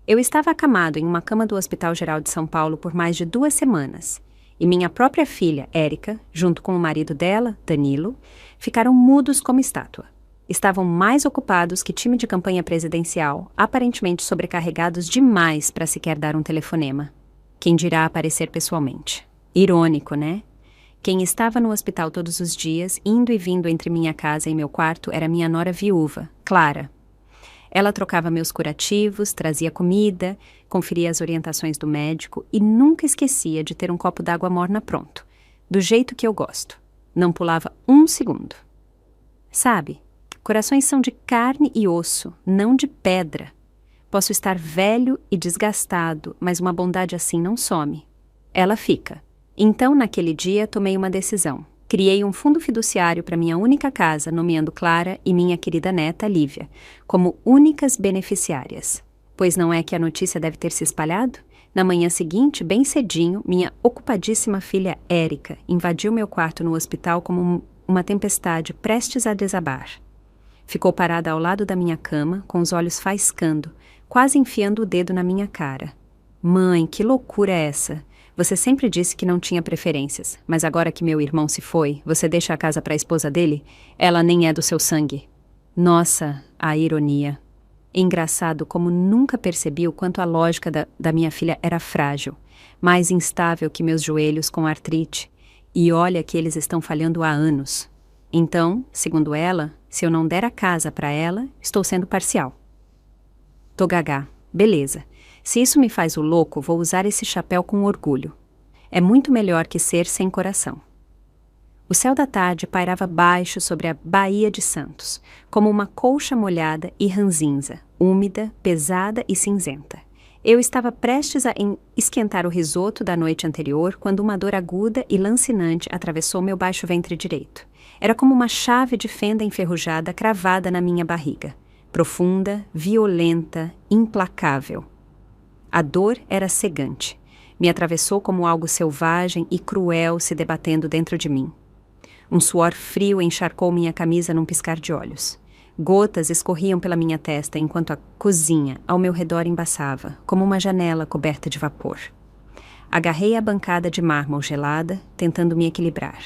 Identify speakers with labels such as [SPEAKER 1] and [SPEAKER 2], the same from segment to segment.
[SPEAKER 1] Eu estava acamado em uma cama do Hospital Geral de São Paulo por mais de 2 semanas, e minha própria filha, Érica, junto com o marido dela, Danilo, ficaram mudos como estátua. Estavam mais ocupados que time de campanha presidencial, aparentemente sobrecarregados demais para sequer dar um telefonema. Quem dirá aparecer pessoalmente? Irônico, né? Quem estava no hospital todos os dias, indo e vindo entre minha casa e meu quarto, era minha nora viúva, Clara. Ela trocava meus curativos, trazia comida, conferia as orientações do médico e nunca esquecia de ter um copo d'água morna pronto, do jeito que eu gosto. Não pulava um segundo. Sabe, corações são de carne e osso, não de pedra. Posso estar velho e desgastado, mas uma bondade assim não some. Ela fica. Então, naquele dia, tomei uma decisão. Criei um fundo fiduciário para minha única casa, nomeando Clara e minha querida neta, Lívia, como únicas beneficiárias. Pois não é que a notícia deve ter se espalhado? Na manhã seguinte, bem cedinho, minha ocupadíssima filha Érica invadiu meu quarto no hospital como uma tempestade prestes a desabar. Ficou parada ao lado da minha cama, com os olhos faiscando, quase enfiando o dedo na minha cara. Mãe, que loucura é essa? Você sempre disse que não tinha preferências, mas agora que meu irmão se foi, você deixa a casa para a esposa dele? Ela nem é do seu sangue. Nossa, a ironia. Engraçado como nunca percebi o quanto a lógica da minha filha era frágil, mais instável que meus joelhos com artrite. E olha que eles estão falhando há anos. Então, segundo ela, se eu não der a casa para ela, estou sendo parcial. Tô gagá. Beleza. Se isso me faz o louco, vou usar esse chapéu com orgulho. É muito melhor que ser sem coração. O céu da tarde pairava baixo sobre a Baía de Santos, como uma colcha molhada e ranzinza, úmida, pesada e cinzenta. Eu estava prestes a esquentar o risoto da noite anterior quando uma dor aguda e lancinante atravessou meu baixo ventre direito. Era como uma chave de fenda enferrujada cravada na minha barriga. Profunda, violenta, implacável. A dor era cegante. Me atravessou como algo selvagem e cruel se debatendo dentro de mim. Um suor frio encharcou minha camisa num piscar de olhos. Gotas escorriam pela minha testa enquanto a cozinha ao meu redor embaçava, como uma janela coberta de vapor. Agarrei a bancada de mármore gelada, tentando me equilibrar.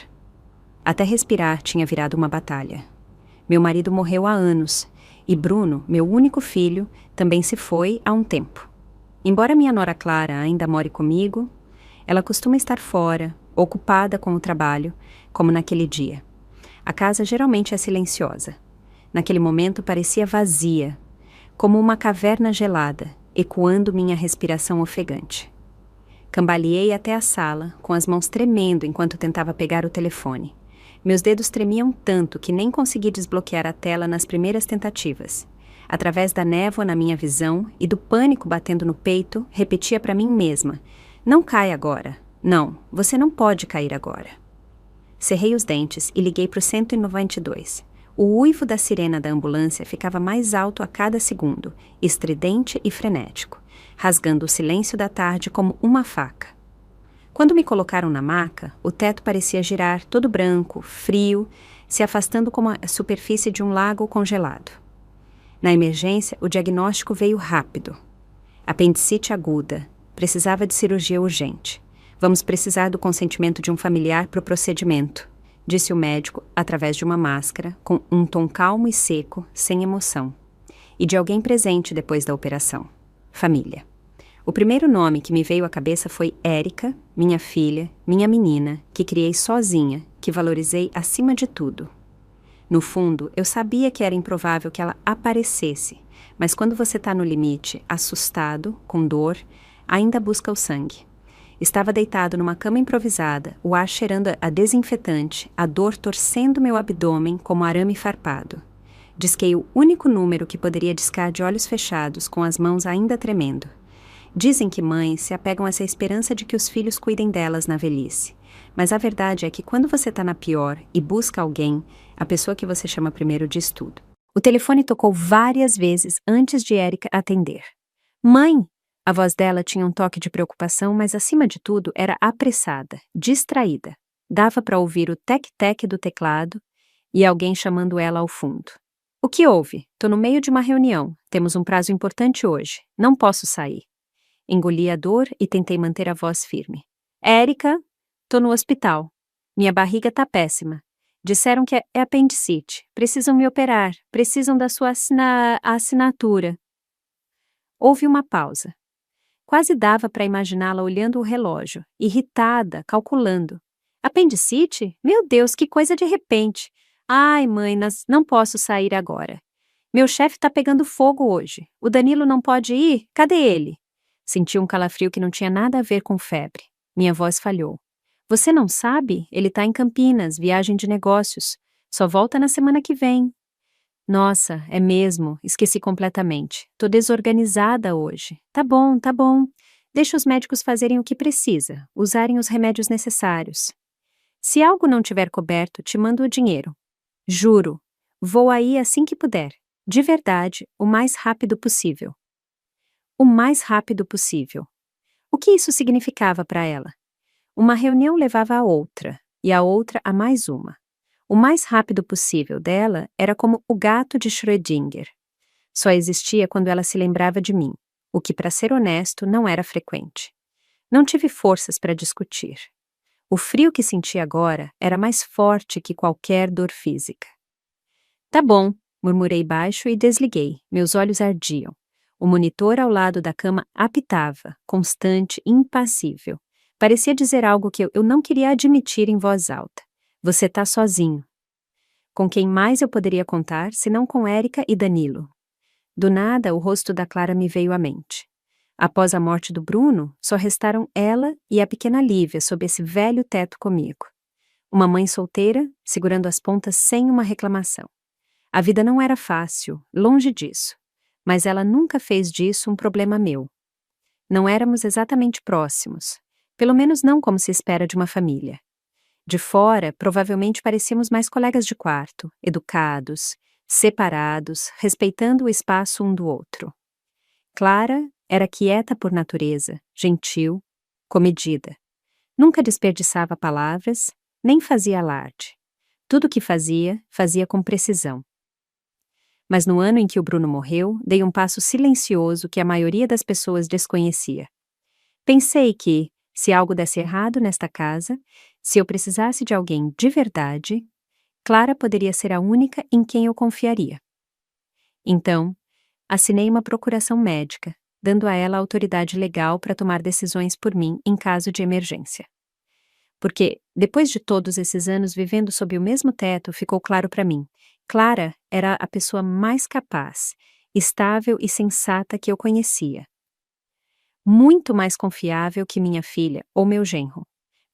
[SPEAKER 1] Até respirar tinha virado uma batalha. Meu marido morreu há anos, e Bruno, meu único filho, também se foi há um tempo. Embora minha nora Clara ainda more comigo, ela costuma estar fora, ocupada com o trabalho, como naquele dia. A casa geralmente é silenciosa. Naquele momento parecia vazia, como uma caverna gelada, ecoando minha respiração ofegante. Cambaleei até a sala, com as mãos tremendo enquanto tentava pegar o telefone. Meus dedos tremiam tanto que nem consegui desbloquear a tela nas primeiras tentativas. Através da névoa na minha visão e do pânico batendo no peito, repetia para mim mesma: não cai agora. Não, você não pode cair agora. Cerrei os dentes e liguei para o 192. O uivo da sirena da ambulância ficava mais alto a cada segundo, estridente e frenético, rasgando o silêncio da tarde como uma faca. Quando me colocaram na maca, o teto parecia girar todo branco, frio, se afastando como a superfície de um lago congelado. Na emergência, o diagnóstico veio rápido. Apendicite aguda. Precisava de cirurgia urgente. Vamos precisar do consentimento de um familiar para o procedimento, disse o médico através de uma máscara, com um tom calmo e seco, sem emoção. E de alguém presente depois da operação. Família. O primeiro nome que me veio à cabeça foi Érica, minha filha, minha menina, que criei sozinha, que valorizei acima de tudo. No fundo, eu sabia que era improvável que ela aparecesse, mas quando você está no limite, assustado, com dor, ainda busca o sangue. Estava deitado numa cama improvisada, o ar cheirando a desinfetante, a dor torcendo meu abdômen como arame farpado. Disquei o único número que poderia discar de olhos fechados, com as mãos ainda tremendo. Dizem que mães se apegam a essa esperança de que os filhos cuidem delas na velhice. Mas a verdade é que quando você está na pior e busca alguém, a pessoa que você chama primeiro diz tudo. O telefone tocou várias vezes antes de Érica atender. Mãe! A voz dela tinha um toque de preocupação, mas acima de tudo era apressada, distraída. Dava para ouvir o tec-tec do teclado e alguém chamando ela ao fundo. O que houve? Tô no meio de uma reunião. Temos um prazo importante hoje. Não posso sair. Engoli a dor e tentei manter a voz firme. Érica, tô no hospital. Minha barriga tá péssima. Disseram que é apendicite. Precisam me operar. Precisam da sua assinatura. Houve uma pausa. Quase dava para imaginá-la olhando o relógio, irritada, calculando. Apendicite? Meu Deus, que coisa de repente. Ai, mãe, não posso sair agora. Meu chefe tá pegando fogo hoje. O Danilo não pode ir? Cadê ele? Senti um calafrio que não tinha nada a ver com febre. Minha voz falhou. Você não sabe? Ele tá em Campinas, viagem de negócios. Só volta na semana que vem. Nossa, é mesmo, esqueci completamente. Tô desorganizada hoje. Tá bom, tá bom. Deixa os médicos fazerem o que precisa, usarem os remédios necessários. Se algo não tiver coberto, te mando o dinheiro. Juro, vou aí assim que puder. De verdade, o mais rápido possível. O mais rápido possível. O que isso significava para ela? Uma reunião levava a outra, e a outra a mais uma. O mais rápido possível dela era como o gato de Schrödinger. Só existia quando ela se lembrava de mim, o que, para ser honesto, não era frequente. Não tive forças para discutir. O frio que senti agora era mais forte que qualquer dor física. Tá bom, murmurei baixo e desliguei. Meus olhos ardiam. O monitor ao lado da cama apitava, constante, impassível. Parecia dizer algo que eu não queria admitir em voz alta. Você tá sozinho. Com quem mais eu poderia contar, senão com Érica e Danilo? Do nada, o rosto da Clara me veio à mente. Após a morte do Bruno, só restaram ela e a pequena Lívia sob esse velho teto comigo. Uma mãe solteira, segurando as pontas sem uma reclamação. A vida não era fácil, longe disso. Mas ela nunca fez disso um problema meu. Não éramos exatamente próximos. Pelo menos não como se espera de uma família. De fora, provavelmente parecíamos mais colegas de quarto, educados, separados, respeitando o espaço um do outro. Clara era quieta por natureza, gentil, comedida. Nunca desperdiçava palavras, nem fazia alarde. Tudo o que fazia, fazia com precisão. Mas no ano em que o Bruno morreu, dei um passo silencioso que a maioria das pessoas desconhecia. Pensei que, se algo desse errado nesta casa, se eu precisasse de alguém de verdade, Clara poderia ser a única em quem eu confiaria. Então, assinei uma procuração médica, dando a ela a autoridade legal para tomar decisões por mim em caso de emergência. Porque, depois de todos esses anos vivendo sob o mesmo teto, ficou claro para mim, Clara era a pessoa mais capaz, estável e sensata que eu conhecia. Muito mais confiável que minha filha ou meu genro.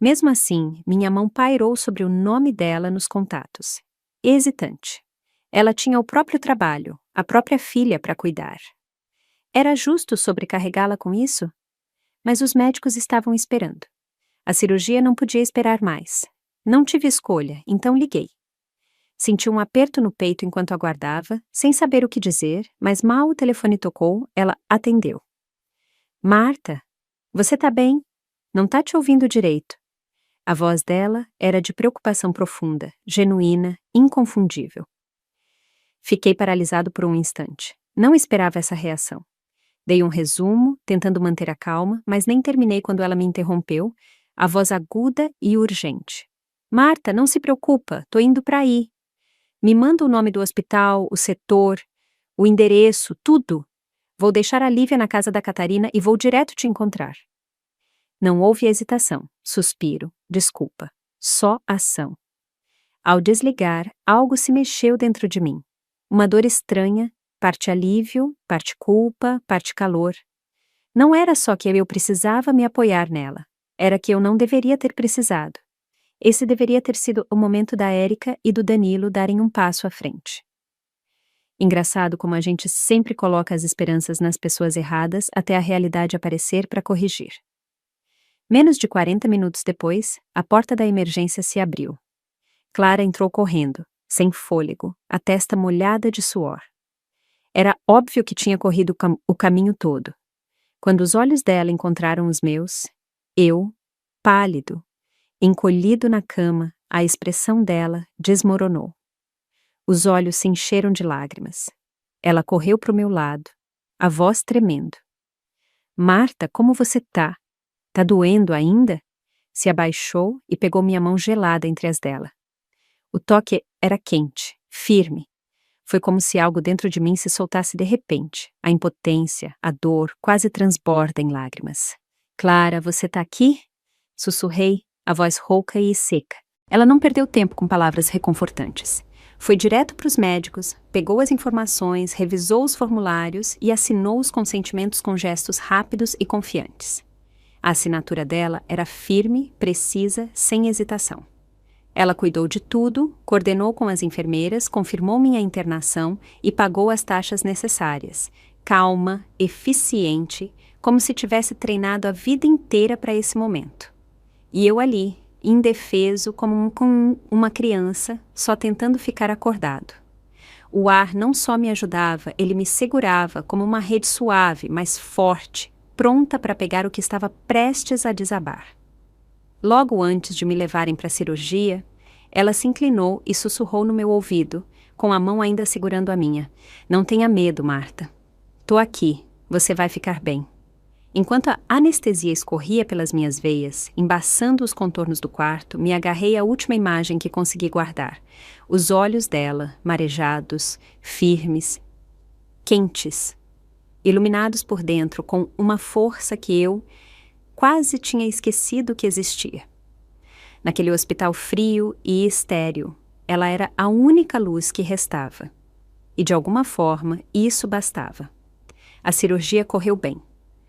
[SPEAKER 1] Mesmo assim, minha mão pairou sobre o nome dela nos contatos. Hesitante. Ela tinha o próprio trabalho, a própria filha para cuidar. Era justo sobrecarregá-la com isso? Mas os médicos estavam esperando. A cirurgia não podia esperar mais. Não tive escolha, então liguei. Senti um aperto no peito enquanto aguardava, sem saber o que dizer, mas mal o telefone tocou, ela atendeu. Marta, você tá bem? Não tá te ouvindo direito. A voz dela era de preocupação profunda, genuína, inconfundível. Fiquei paralisado por um instante. Não esperava essa reação. Dei um resumo, tentando manter a calma, mas nem terminei quando ela me interrompeu, a voz aguda e urgente. Marta, não se preocupa, tô indo pra aí. Me manda o nome do hospital, o setor, o endereço, tudo. Vou deixar a Lívia na casa da Catarina e vou direto te encontrar. Não houve hesitação, suspiro, desculpa. Só ação. Ao desligar, algo se mexeu dentro de mim. Uma dor estranha, parte alívio, parte culpa, parte calor. Não era só que eu precisava me apoiar nela. Era que eu não deveria ter precisado. Esse deveria ter sido o momento da Érica e do Danilo darem um passo à frente. Engraçado como a gente sempre coloca as esperanças nas pessoas erradas até a realidade aparecer para corrigir. Menos de 40 minutos depois, a porta da emergência se abriu. Clara entrou correndo, sem fôlego, a testa molhada de suor. Era óbvio que tinha corrido o caminho todo. Quando os olhos dela encontraram os meus, eu, pálido, encolhido na cama, a expressão dela desmoronou. Os olhos se encheram de lágrimas. Ela correu para o meu lado, a voz tremendo. Marta, como você tá? Tá doendo ainda? Se abaixou e pegou minha mão gelada entre as dela. O toque era quente, firme. Foi como se algo dentro de mim se soltasse de repente. A impotência, a dor, quase transborda em lágrimas. Clara, você tá aqui? Sussurrei, a voz rouca e seca. Ela não perdeu tempo com palavras reconfortantes. Foi direto para os médicos, pegou as informações, revisou os formulários e assinou os consentimentos com gestos rápidos e confiantes. A assinatura dela era firme, precisa, sem hesitação. Ela cuidou de tudo, coordenou com as enfermeiras, confirmou minha internação e pagou as taxas necessárias. Calma, eficiente, como se tivesse treinado a vida inteira para esse momento. E eu ali, indefeso como uma criança, só tentando ficar acordado. O ar não só me ajudava, ele me segurava como uma rede suave, mas forte, pronta para pegar o que estava prestes a desabar. Logo antes de me levarem para a cirurgia, ela se inclinou e sussurrou no meu ouvido, com a mão ainda segurando a minha. Não tenha medo, Marta. Tô aqui, você vai ficar bem. Enquanto a anestesia escorria pelas minhas veias, embaçando os contornos do quarto, me agarrei à última imagem que consegui guardar. Os olhos dela, marejados, firmes, quentes, iluminados por dentro com uma força que eu quase tinha esquecido que existia. Naquele hospital frio e estéril, ela era a única luz que restava. E de alguma forma, isso bastava. A cirurgia correu bem.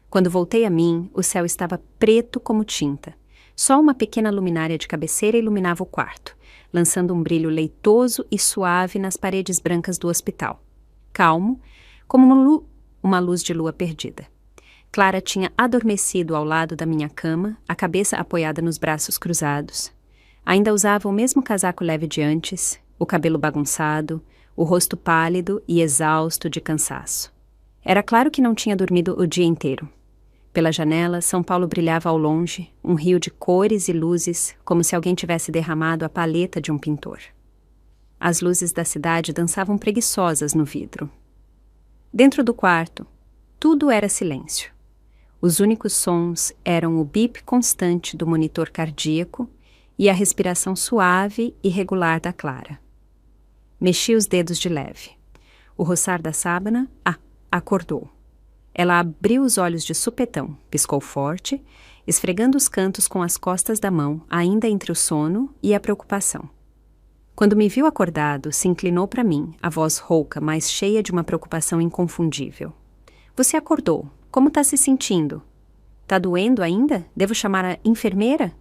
[SPEAKER 1] Quando voltei a mim, o céu estava preto como tinta. Só uma pequena luminária de cabeceira iluminava o quarto, lançando um brilho leitoso e suave nas paredes brancas do hospital. Calmo, como uma luz de lua perdida. Clara tinha adormecido ao lado da minha cama, a cabeça apoiada nos braços cruzados. Ainda usava o mesmo casaco leve de antes, o cabelo bagunçado, o rosto pálido e exausto de cansaço. Era claro que não tinha dormido o dia inteiro. Pela janela, São Paulo brilhava ao longe, um rio de cores e luzes, como se alguém tivesse derramado a paleta de um pintor. As luzes da cidade dançavam preguiçosas no vidro. Dentro do quarto, tudo era silêncio. Os únicos sons eram o bip constante do monitor cardíaco e a respiração suave e regular da Clara. Mexi os dedos de leve. O roçar da sábana, acordou. Ela abriu os olhos de supetão, piscou forte, esfregando os cantos com as costas da mão, ainda entre o sono e a preocupação. Quando me viu acordado, se inclinou para mim, a voz rouca, mas cheia de uma preocupação inconfundível. Você acordou. Como está se sentindo? Tá doendo ainda? Devo chamar a enfermeira?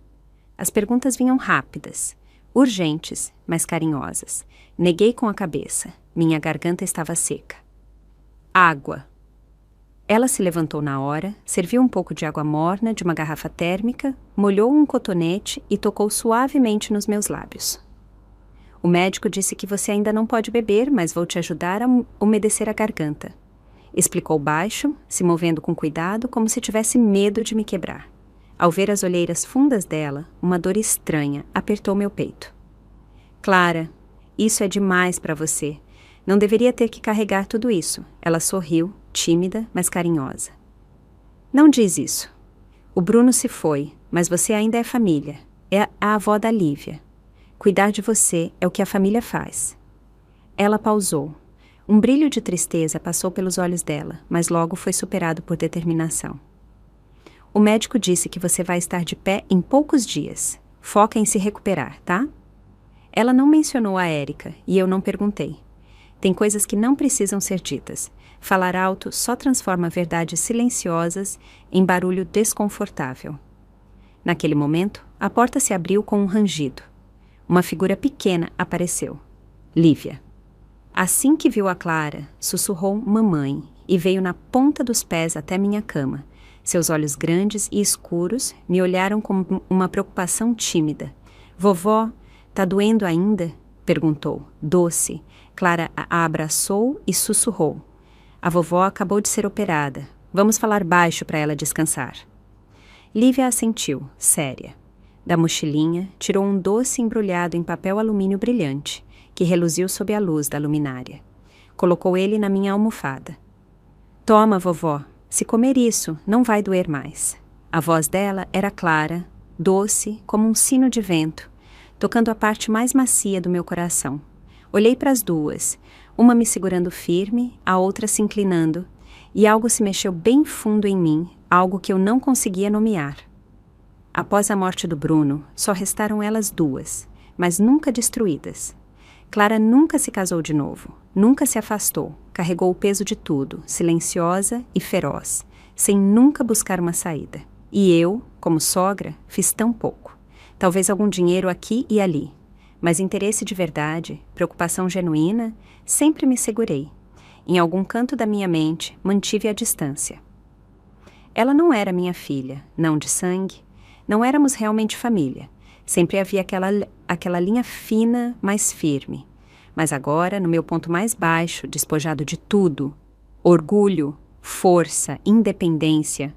[SPEAKER 1] As perguntas vinham rápidas, urgentes, mas carinhosas. Neguei com a cabeça. Minha garganta estava seca. Água. Ela se levantou na hora, serviu um pouco de água morna de uma garrafa térmica, molhou um cotonete e tocou suavemente nos meus lábios. O médico disse que você ainda não pode beber, mas vou te ajudar a umedecer a garganta. Explicou baixo, se movendo com cuidado, como se tivesse medo de me quebrar. Ao ver as olheiras fundas dela, uma dor estranha apertou meu peito. Clara, isso é demais para você. Não deveria ter que carregar tudo isso. Ela sorriu, tímida, mas carinhosa. Não diz isso. O Bruno se foi, mas você ainda é família. É a avó da Lívia. Cuidar de você é o que a família faz. Ela pausou. Um brilho de tristeza passou pelos olhos dela, mas logo foi superado por determinação. O médico disse que você vai estar de pé em poucos dias. Foca em se recuperar, tá? Ela não mencionou a Érica e eu não perguntei. Tem coisas que não precisam ser ditas. Falar alto só transforma verdades silenciosas em barulho desconfortável. Naquele momento, a porta se abriu com um rangido. Uma figura pequena apareceu. Lívia. Assim que viu a Clara, sussurrou mamãe e veio na ponta dos pés até minha cama. Seus olhos grandes e escuros me olharam com uma preocupação tímida. Vovó, tá doendo ainda? Perguntou, doce. Clara a abraçou e sussurrou. A vovó acabou de ser operada. Vamos falar baixo para ela descansar. Lívia assentiu, séria. Da mochilinha, tirou um doce embrulhado em papel alumínio brilhante, que reluziu sob a luz da luminária. Colocou ele na minha almofada. Toma, vovó, se comer isso, não vai doer mais. A voz dela era clara, doce, como um sino de vento, tocando a parte mais macia do meu coração. Olhei para as duas, uma me segurando firme, a outra se inclinando, e algo se mexeu bem fundo em mim, algo que eu não conseguia nomear. Após a morte do Bruno, só restaram elas duas, mas nunca destruídas. Clara nunca se casou de novo, nunca se afastou, carregou o peso de tudo, silenciosa e feroz, sem nunca buscar uma saída. E eu, como sogra, fiz tão pouco. Talvez algum dinheiro aqui e ali, mas interesse de verdade, preocupação genuína, sempre me segurei. Em algum canto da minha mente, mantive a distância. Ela não era minha filha, não de sangue, não éramos realmente família. Sempre havia aquela linha fina, mais firme. Mas agora, no meu ponto mais baixo, despojado de tudo, orgulho, força, independência,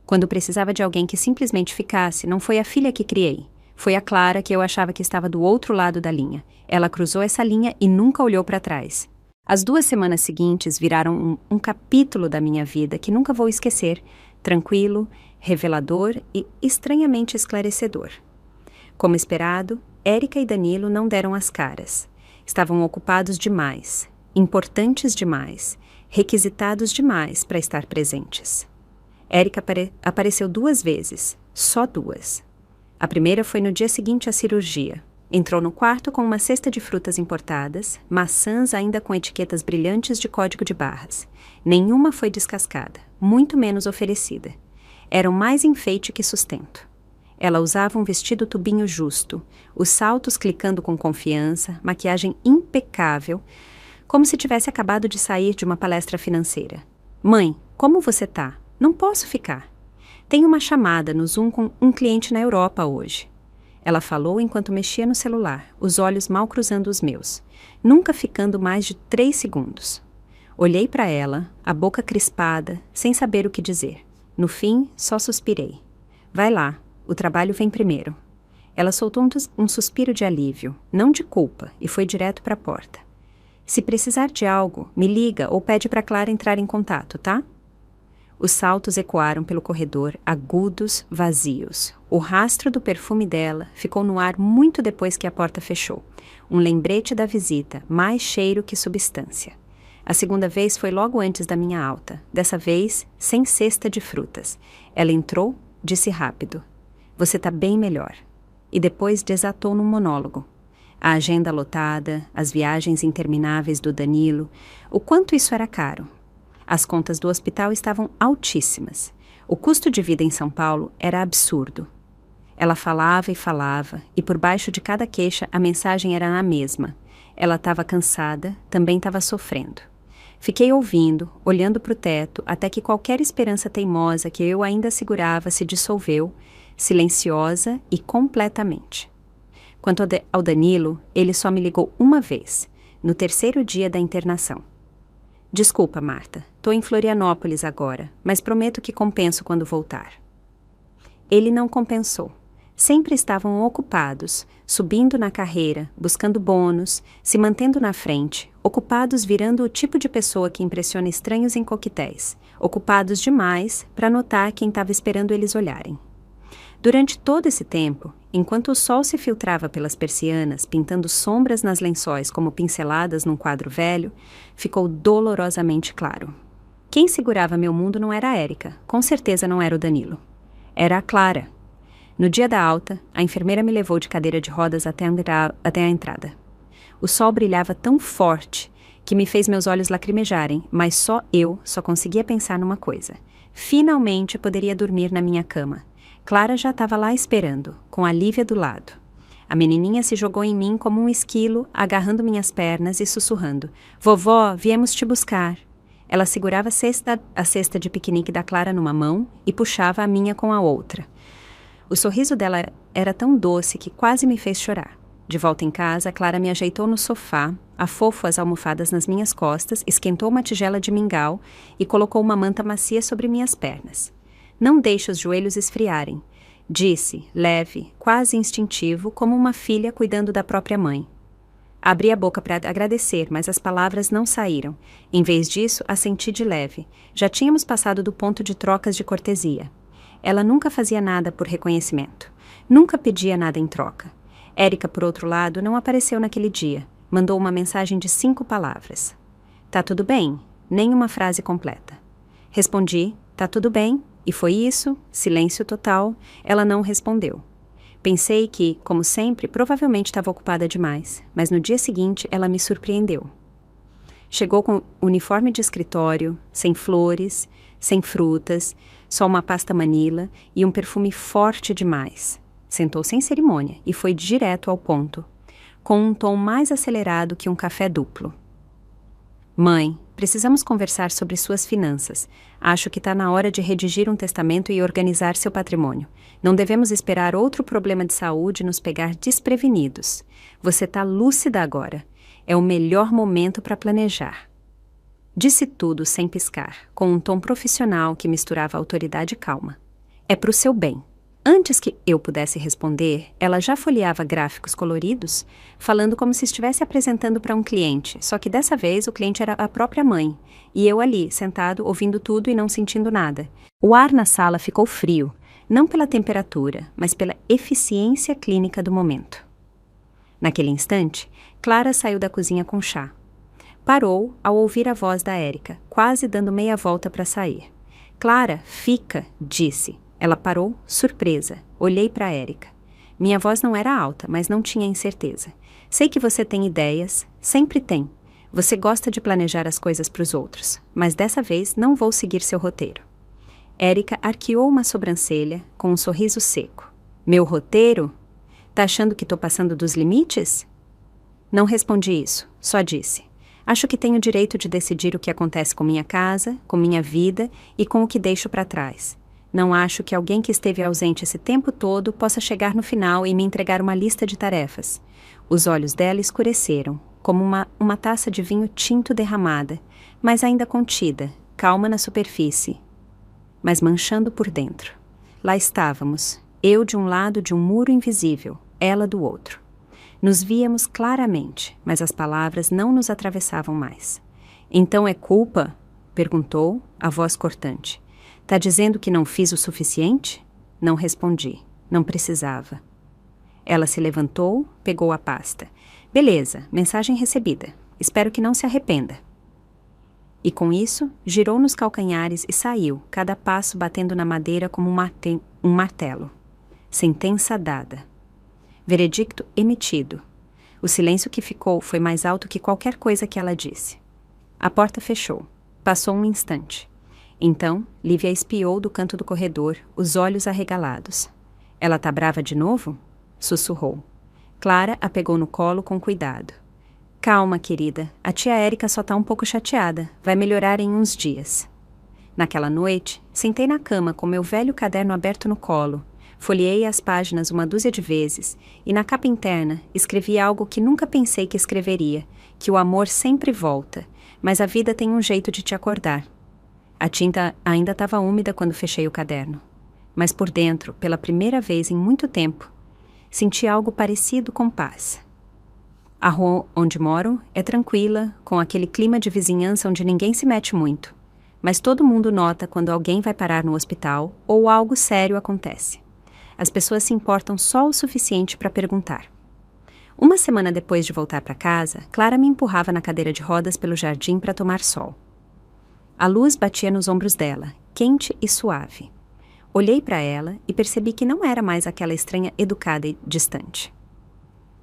[SPEAKER 1] quando precisava de alguém que simplesmente ficasse, não foi a filha que criei. Foi a Clara que eu achava que estava do outro lado da linha. Ela cruzou essa linha e nunca olhou para trás. As 2 semanas seguintes viraram um capítulo da minha vida que nunca vou esquecer, tranquilo, revelador e estranhamente esclarecedor. Como esperado, Érica e Danilo não deram as caras. Estavam ocupados demais, importantes demais, requisitados demais para estar presentes. Érica apareceu 2 vezes, só 2. A primeira foi no dia seguinte à cirurgia. Entrou no quarto com uma cesta de frutas importadas, maçãs ainda com etiquetas brilhantes de código de barras. Nenhuma foi descascada, muito menos oferecida. Eram mais enfeite que sustento. Ela usava um vestido tubinho justo, os saltos clicando com confiança, maquiagem impecável, como se tivesse acabado de sair de uma palestra financeira. Mãe, como você tá? Não posso ficar. Tenho uma chamada no Zoom com um cliente na Europa hoje. Ela falou enquanto mexia no celular, os olhos mal cruzando os meus, nunca ficando mais de 3 segundos. Olhei para ela, a boca crispada, sem saber o que dizer. No fim, só suspirei. Vai lá, o trabalho vem primeiro. Ela soltou um suspiro de alívio, não de culpa, e foi direto para a porta. Se precisar de algo, me liga ou pede para Clara entrar em contato, tá? Os saltos ecoaram pelo corredor, agudos, vazios. O rastro do perfume dela ficou no ar muito depois que a porta fechou. Um lembrete da visita, mais cheiro que substância. A segunda vez foi logo antes da minha alta, dessa vez sem cesta de frutas. Ela entrou, disse rápido: "Você tá bem melhor." E depois desatou num monólogo. A agenda lotada, as viagens intermináveis do Danilo, o quanto isso era caro. As contas do hospital estavam altíssimas. O custo de vida em São Paulo era absurdo. Ela falava, e por baixo de cada queixa a mensagem era a mesma. Ela estava cansada, também estava sofrendo. Fiquei ouvindo, olhando para o teto, até que qualquer esperança teimosa que eu ainda segurava se dissolveu, silenciosa e completamente. Quanto ao Danilo, ele só me ligou uma vez, no 3º dia da internação. "Desculpa, Marta, tô em Florianópolis agora, mas prometo que compenso quando voltar." Ele não compensou. Sempre estavam ocupados, subindo na carreira, buscando bônus, se mantendo na frente, ocupados virando o tipo de pessoa que impressiona estranhos em coquetéis, ocupados demais para notar quem estava esperando eles olharem. Durante todo esse tempo, enquanto o sol se filtrava pelas persianas, pintando sombras nas lençóis como pinceladas num quadro velho, ficou dolorosamente claro. Quem segurava meu mundo não era a Érica, com certeza não era o Danilo. Era a Clara. No dia da alta, a enfermeira me levou de cadeira de rodas até a entrada. O sol brilhava tão forte que me fez meus olhos lacrimejarem, mas só conseguia pensar numa coisa. Finalmente poderia dormir na minha cama. Clara já estava lá esperando, com a Lívia do lado. A menininha se jogou em mim como um esquilo, agarrando minhas pernas e sussurrando: "Vovó, viemos te buscar." Ela segurava a cesta de piquenique da Clara numa mão e puxava a minha com a outra. O sorriso dela era tão doce que quase me fez chorar. De volta em casa, Clara me ajeitou no sofá, afofou as almofadas nas minhas costas, esquentou uma tigela de mingau e colocou uma manta macia sobre minhas pernas. "Não deixe os joelhos esfriarem", disse, leve, quase instintivo, como uma filha cuidando da própria mãe. Abri a boca para agradecer, mas as palavras não saíram. Em vez disso, assenti de leve. Já tínhamos passado do ponto de trocas de cortesia. Ela nunca fazia nada por reconhecimento. Nunca pedia nada em troca. Érica, por outro lado, não apareceu naquele dia. Mandou uma mensagem de 5 palavras. Tá tudo bem? Nenhuma frase completa. Respondi, tá tudo bem, e foi isso, silêncio total. Ela não respondeu. Pensei que, como sempre, provavelmente estava ocupada demais, mas no dia seguinte ela me surpreendeu. Chegou com uniforme de escritório, sem flores, sem frutas, só uma pasta Manila e um perfume forte demais. Sentou sem cerimônia e foi direto ao ponto, com um tom mais acelerado que um café duplo. Mãe, precisamos conversar sobre suas finanças. Acho que está na hora de redigir um testamento e organizar seu patrimônio. Não devemos esperar outro problema de saúde nos pegar desprevenidos. Você está lúcida agora. É o melhor momento para planejar. Disse tudo sem piscar, com um tom profissional que misturava autoridade e calma. É para o seu bem. Antes que eu pudesse responder, ela já folheava gráficos coloridos, falando como se estivesse apresentando para um cliente, só que dessa vez o cliente era a própria mãe, e eu ali, sentado, ouvindo tudo e não sentindo nada. O ar na sala ficou frio, não pela temperatura, mas pela eficiência clínica do momento. Naquele instante, Clara saiu da cozinha com chá. Parou ao ouvir a voz da Érica, quase dando meia volta para sair. Clara, fica, disse. Ela parou, surpresa. Olhei para Érica. Minha voz não era alta, mas não tinha incerteza. Sei que você tem ideias, sempre tem. Você gosta de planejar as coisas para os outros, mas dessa vez não vou seguir seu roteiro. Érica arqueou uma sobrancelha com um sorriso seco. Meu roteiro? Tá achando que tô passando dos limites? Não respondi isso, só disse. Acho que tenho o direito de decidir o que acontece com minha casa, com minha vida e com o que deixo para trás. Não acho que alguém que esteve ausente esse tempo todo possa chegar no final e me entregar uma lista de tarefas. Os olhos dela escureceram, como uma taça de vinho tinto derramada, mas ainda contida, calma na superfície, mas manchando por dentro. Lá estávamos, eu de um lado de um muro invisível, ela do outro. Nos víamos claramente, mas as palavras não nos atravessavam mais. Então é culpa? Perguntou, a voz cortante. Tá dizendo que não fiz o suficiente? Não respondi. Não precisava. Ela se levantou, pegou a pasta. Beleza, mensagem recebida. Espero que não se arrependa. E com isso, girou nos calcanhares e saiu, cada passo batendo na madeira como um martelo. Sentença dada. Veredicto emitido. O silêncio que ficou foi mais alto que qualquer coisa que ela disse. A porta fechou. Passou um instante. Então, Lívia espiou do canto do corredor, os olhos arregalados. Ela tá brava de novo? Sussurrou. Clara a pegou no colo com cuidado. Calma, querida. A tia Érica só tá um pouco chateada. Vai melhorar em uns dias. Naquela noite, sentei na cama com meu velho caderno aberto no colo. Folheei as páginas uma dúzia de vezes e na capa interna escrevi algo que nunca pensei que escreveria, que o amor sempre volta, mas a vida tem um jeito de te acordar. A tinta ainda estava úmida quando fechei o caderno. Mas por dentro, pela primeira vez em muito tempo, senti algo parecido com paz. A rua onde moro é tranquila, com aquele clima de vizinhança onde ninguém se mete muito. Mas todo mundo nota quando alguém vai parar no hospital ou algo sério acontece. As pessoas se importam só o suficiente para perguntar. Uma semana depois de voltar para casa, Clara me empurrava na cadeira de rodas pelo jardim para tomar sol. A luz batia nos ombros dela, quente e suave. Olhei para ela e percebi que não era mais aquela estranha educada e distante.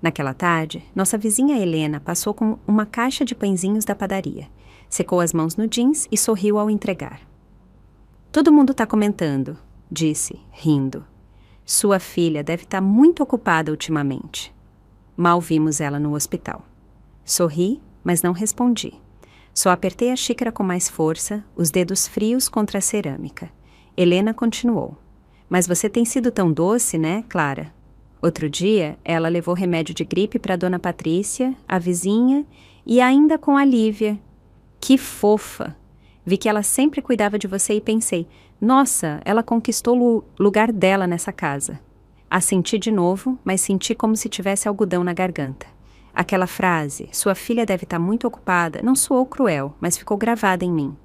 [SPEAKER 1] Naquela tarde, nossa vizinha Helena passou com uma caixa de pãezinhos da padaria, secou as mãos no jeans e sorriu ao entregar. Todo mundo está comentando, disse, rindo. Sua filha deve estar muito ocupada ultimamente. Mal vimos ela no hospital. Sorri, mas não respondi. Só apertei a xícara com mais força, os dedos frios contra a cerâmica. Helena continuou. Mas você tem sido tão doce, né, Clara? Outro dia, ela levou remédio de gripe para Dona Patrícia, a vizinha, e ainda com a Lívia. Que fofa! Vi que ela sempre cuidava de você e pensei, nossa, ela conquistou o lugar dela nessa casa. Assenti de novo, mas senti como se tivesse algodão na garganta. Aquela frase, sua filha deve estar muito ocupada, não soou cruel, mas ficou gravada em mim.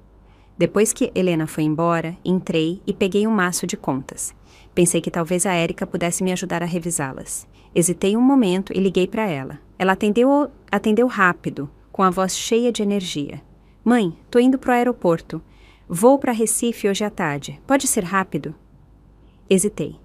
[SPEAKER 1] Depois que Helena foi embora, entrei e peguei um maço de contas. Pensei que talvez a Érica pudesse me ajudar a revisá-las. Hesitei um momento e liguei para ela. Ela atendeu rápido, com a voz cheia de energia. Mãe, tô indo pro aeroporto. Vou para Recife hoje à tarde. Pode ser rápido? Hesitei.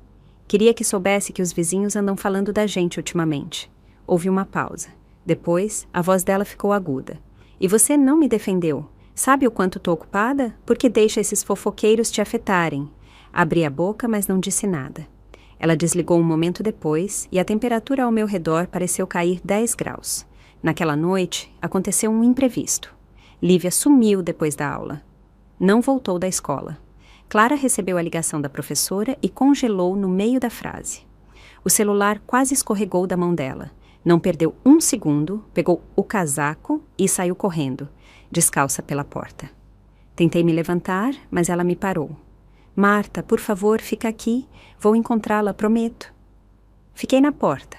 [SPEAKER 1] Queria que soubesse que os vizinhos andam falando da gente ultimamente. Houve uma pausa. Depois, a voz dela ficou aguda. E você não me defendeu. Sabe o quanto tô ocupada? Porque deixa esses fofoqueiros te afetarem. Abri a boca, mas não disse nada. Ela desligou um momento depois e a temperatura ao meu redor pareceu cair 10 graus. Naquela noite, aconteceu um imprevisto. Lívia sumiu depois da aula. Não voltou da escola. Clara recebeu a ligação da professora e congelou no meio da frase. O celular quase escorregou da mão dela. Não perdeu um segundo, pegou o casaco e saiu correndo, descalça pela porta. Tentei me levantar, mas ela me parou. Marta, por favor, fica aqui. Vou encontrá-la, prometo. Fiquei na porta,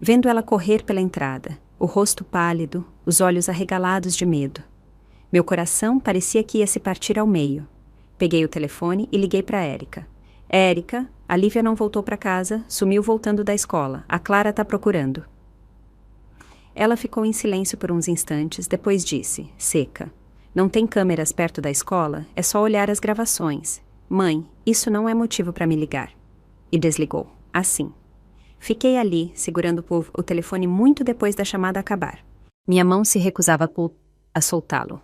[SPEAKER 1] vendo ela correr pela entrada, o rosto pálido, os olhos arregalados de medo. Meu coração parecia que ia se partir ao meio. Peguei o telefone e liguei para Érica. Érica, a Lívia não voltou para casa, sumiu voltando da escola. A Clara está procurando. Ela ficou em silêncio por uns instantes, depois disse, seca. Não tem câmeras perto da escola? É só olhar as gravações. Mãe, isso não é motivo para me ligar. E desligou. Assim. Fiquei ali, segurando o telefone muito depois da chamada acabar. Minha mão se recusava a soltá-lo.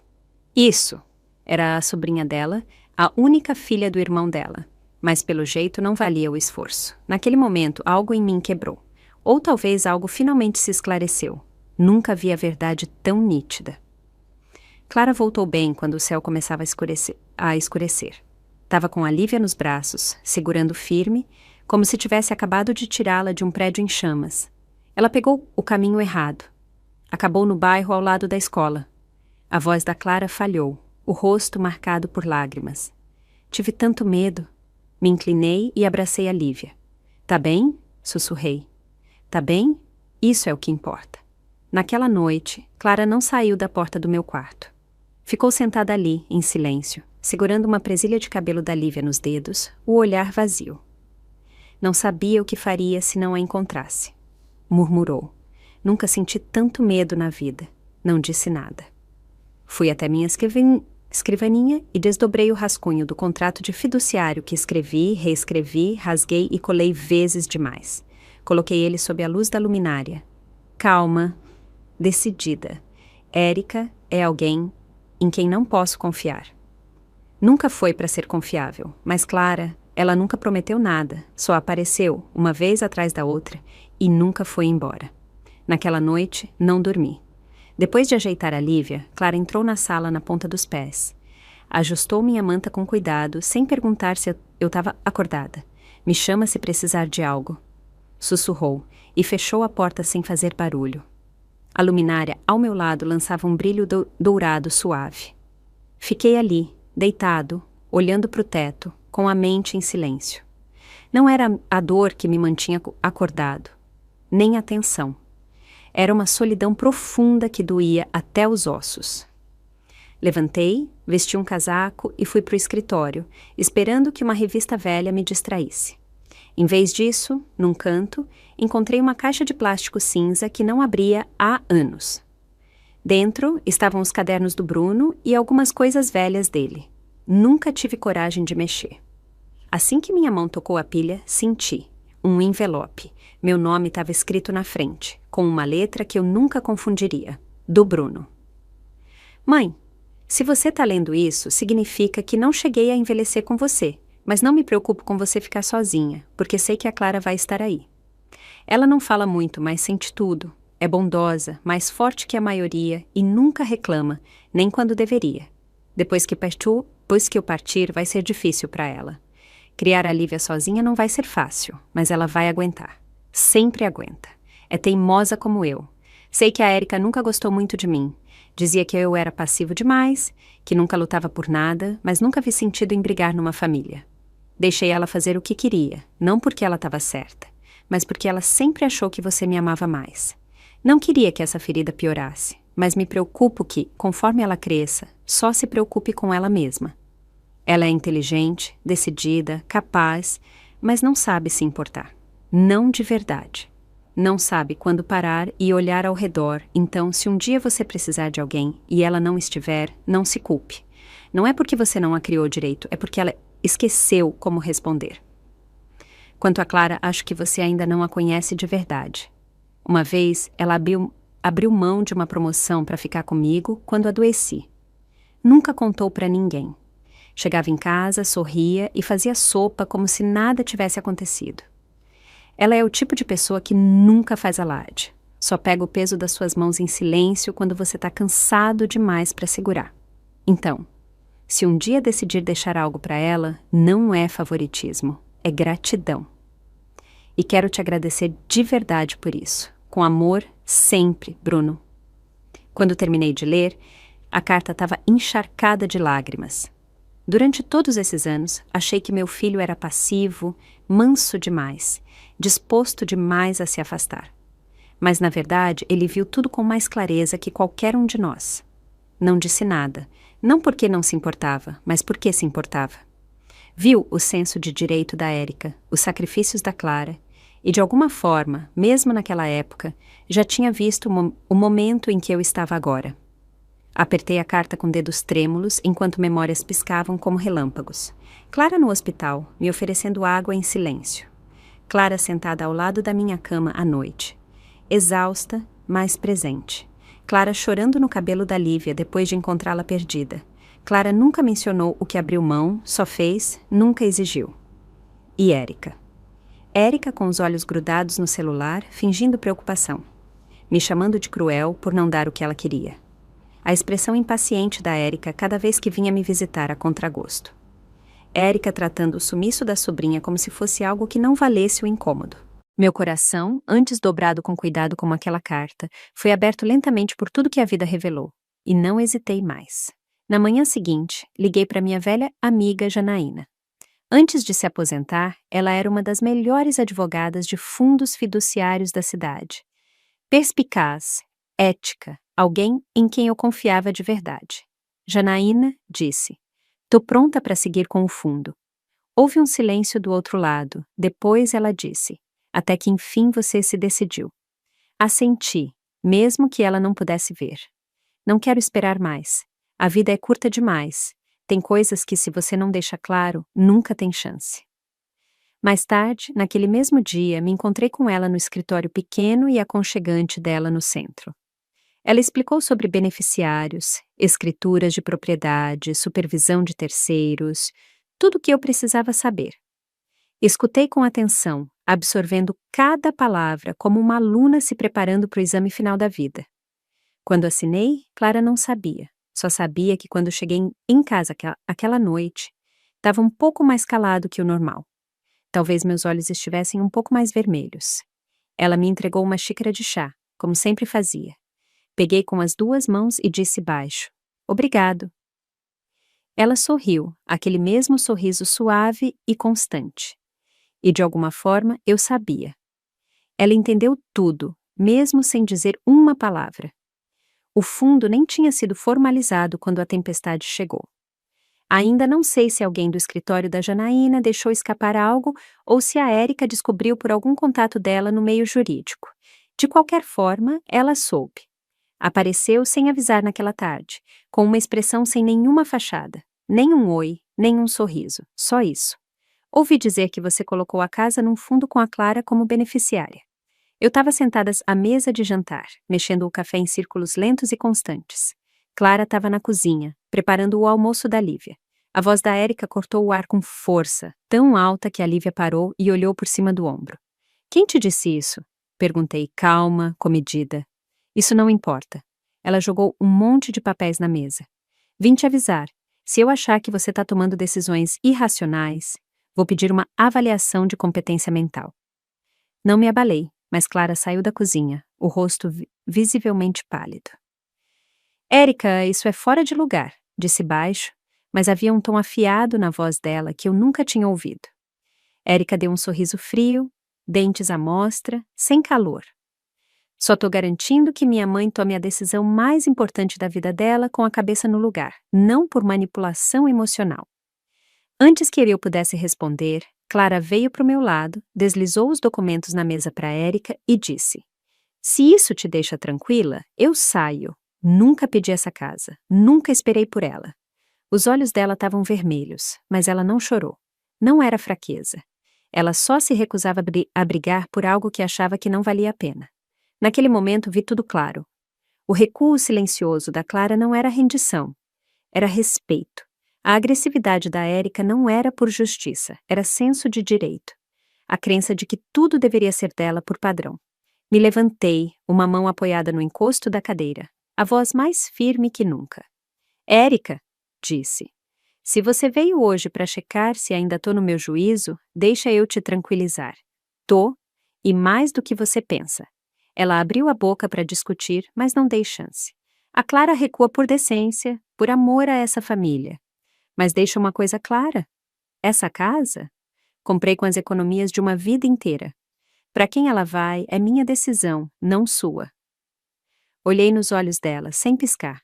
[SPEAKER 1] Isso! Era a sobrinha dela, a única filha do irmão dela. Mas pelo jeito não valia o esforço. Naquele momento, algo em mim quebrou. Ou talvez algo finalmente se esclareceu. Nunca vi a verdade tão nítida. Clara voltou bem quando o céu começava a escurecer. Estava com a Lívia nos braços, segurando firme, como se tivesse acabado de tirá-la de um prédio em chamas. Ela pegou o caminho errado. Acabou no bairro ao lado da escola. A voz da Clara falhou, o rosto marcado por lágrimas. Tive tanto medo. Me inclinei e abracei a Lívia. Tá bem? Sussurrei. Tá bem? Isso é o que importa. Naquela noite, Clara não saiu da porta do meu quarto. Ficou sentada ali, em silêncio, segurando uma presilha de cabelo da Lívia nos dedos, o olhar vazio. Não sabia o que faria se não a encontrasse. Murmurou. Nunca senti tanto medo na vida. Não disse nada. Fui até minha escrivaninha e desdobrei o rascunho do contrato de fiduciário que escrevi, reescrevi, rasguei e colei vezes demais. Coloquei ele sob a luz da luminária. Calma, decidida. Érica é alguém em quem não posso confiar. Nunca foi para ser confiável, mas Clara, ela nunca prometeu nada, só apareceu, uma vez atrás da outra, e nunca foi embora. Naquela noite, não dormi. Depois de ajeitar a Lívia, Clara entrou na sala na ponta dos pés. Ajustou minha manta com cuidado, sem perguntar se eu estava acordada. Me chama se precisar de algo. Sussurrou e fechou a porta sem fazer barulho. A luminária ao meu lado lançava um brilho dourado suave. Fiquei ali, deitado, olhando para o teto, com a mente em silêncio. Não era a dor que me mantinha acordado, nem a tensão. Era uma solidão profunda que doía até os ossos. Levantei, vesti um casaco e fui para o escritório, esperando que uma revista velha me distraísse. Em vez disso, num canto, encontrei uma caixa de plástico cinza que não abria há anos. Dentro estavam os cadernos do Bruno e algumas coisas velhas dele. Nunca tive coragem de mexer. Assim que minha mão tocou a pilha, senti um envelope. Meu nome estava escrito na frente, com uma letra que eu nunca confundiria, do Bruno. Mãe, se você está lendo isso, significa que não cheguei a envelhecer com você, mas não me preocupo com você ficar sozinha, porque sei que a Clara vai estar aí. Ela não fala muito, mas sente tudo. É bondosa, mais forte que a maioria e nunca reclama, nem quando deveria. Depois que eu partir, vai ser difícil para ela. Criar a Lívia sozinha não vai ser fácil, mas ela vai aguentar. Sempre aguenta. É teimosa como eu. Sei que a Érica nunca gostou muito de mim. Dizia que eu era passivo demais, que nunca lutava por nada, mas nunca vi sentido em brigar numa família. Deixei ela fazer o que queria, não porque ela estava certa, mas porque ela sempre achou que você me amava mais. Não queria que essa ferida piorasse, mas me preocupo que, conforme ela cresça, só se preocupe com ela mesma. Ela é inteligente, decidida, capaz, mas não sabe se importar. Não de verdade. Não sabe quando parar e olhar ao redor, então se um dia você precisar de alguém e ela não estiver, não se culpe. Não é porque você não a criou direito, é porque ela esqueceu como responder. Quanto a Clara, acho que você ainda não a conhece de verdade. Uma vez, ela abriu mão de uma promoção para ficar comigo quando adoeci. Nunca contou para ninguém. Chegava em casa, sorria e fazia sopa como se nada tivesse acontecido. Ela é o tipo de pessoa que nunca faz alarde. Só pega o peso das suas mãos em silêncio quando você está cansado demais para segurar. Então, se um dia decidir deixar algo para ela, não é favoritismo, é gratidão. E quero te agradecer de verdade por isso. Com amor, sempre, Bruno. Quando terminei de ler, a carta estava encharcada de lágrimas. Durante todos esses anos, achei que meu filho era passivo, manso demais, disposto demais a se afastar. Mas, na verdade, ele viu tudo com mais clareza que qualquer um de nós. Não disse nada, não porque não se importava, mas porque se importava. Viu o senso de direito da Érica, os sacrifícios da Clara, e de alguma forma, mesmo naquela época, já tinha visto o momento em que eu estava agora. Apertei a carta com dedos trêmulos enquanto memórias piscavam como relâmpagos. Clara no hospital, me oferecendo água em silêncio. Clara sentada ao lado da minha cama à noite. Exausta, mas presente. Clara chorando no cabelo da Lívia depois de encontrá-la perdida. Clara nunca mencionou o que abriu mão, só fez, nunca exigiu. E Érica. Érica com os olhos grudados no celular, fingindo preocupação. Me chamando de cruel por não dar o que ela queria. A expressão impaciente da Érica cada vez que vinha me visitar a contragosto. Érica tratando o sumiço da sobrinha como se fosse algo que não valesse o incômodo. Meu coração, antes dobrado com cuidado como aquela carta, foi aberto lentamente por tudo que a vida revelou. E não hesitei mais. Na manhã seguinte, liguei para minha velha amiga Janaína. Antes de se aposentar, ela era uma das melhores advogadas de fundos fiduciários da cidade. Perspicaz, ética, alguém em quem eu confiava de verdade. Janaína disse: "Tô pronta para seguir com o fundo." Houve um silêncio do outro lado. Depois ela disse: "Até que enfim você se decidiu." Assenti, mesmo que ela não pudesse ver. Não quero esperar mais. A vida é curta demais. Tem coisas que, se você não deixa claro, nunca tem chance. Mais tarde, naquele mesmo dia, me encontrei com ela no escritório pequeno e aconchegante dela no centro. Ela explicou sobre beneficiários, escrituras de propriedade, supervisão de terceiros, tudo o que eu precisava saber. Escutei com atenção, absorvendo cada palavra como uma aluna se preparando para o exame final da vida. Quando assinei, Clara não sabia. Só sabia que quando cheguei em casa aquela noite, estava um pouco mais calado que o normal. Talvez meus olhos estivessem um pouco mais vermelhos. Ela me entregou uma xícara de chá, como sempre fazia. Peguei com as duas mãos e disse baixo: "Obrigado." Ela sorriu, aquele mesmo sorriso suave e constante. E de alguma forma eu sabia. Ela entendeu tudo, mesmo sem dizer uma palavra. O fundo nem tinha sido formalizado quando a tempestade chegou. Ainda não sei se alguém do escritório da Janaína deixou escapar algo ou se a Érica descobriu por algum contato dela no meio jurídico. De qualquer forma, ela soube. Apareceu sem avisar naquela tarde, com uma expressão sem nenhuma fachada. Nem um oi, nem um sorriso, só isso. Ouvi dizer que você colocou a casa num fundo com a Clara como beneficiária. Eu estava sentada à mesa de jantar, mexendo o café em círculos lentos e constantes. Clara estava na cozinha, preparando o almoço da Lívia. A voz da Érica cortou o ar com força, tão alta que a Lívia parou e olhou por cima do ombro. "Quem te disse isso?" Perguntei, calma, comedida. "Isso não importa." Ela jogou um monte de papéis na mesa. "Vim te avisar. Se eu achar que você está tomando decisões irracionais, vou pedir uma avaliação de competência mental." Não me abalei, mas Clara saiu da cozinha, o rosto visivelmente pálido. "Érica, isso é fora de lugar", disse baixo, mas havia um tom afiado na voz dela que eu nunca tinha ouvido. Érica deu um sorriso frio, dentes à mostra, sem calor. Só tô garantindo que minha mãe tome a decisão mais importante da vida dela com a cabeça no lugar, não por manipulação emocional. Antes que eu pudesse responder, Clara veio pro meu lado, deslizou os documentos na mesa para Érica e disse: "Se isso te deixa tranquila, eu saio. Nunca pedi essa casa, nunca esperei por ela." Os olhos dela estavam vermelhos, mas ela não chorou. Não era fraqueza. Ela só se recusava a brigar por algo que achava que não valia a pena. Naquele momento vi tudo claro. O recuo silencioso da Clara não era rendição, era respeito. A agressividade da Érica não era por justiça, era senso de direito. A crença de que tudo deveria ser dela por padrão. Me levantei, uma mão apoiada no encosto da cadeira, a voz mais firme que nunca. "Érica", disse, "se você veio hoje para checar se ainda tô no meu juízo, deixa eu te tranquilizar. Tô, e mais do que você pensa." Ela abriu a boca para discutir, mas não dei chance. A Clara recua por decência, por amor a essa família. Mas deixa uma coisa clara. Essa casa, comprei com as economias de uma vida inteira. Para quem ela vai, é minha decisão, não sua. Olhei nos olhos dela, sem piscar.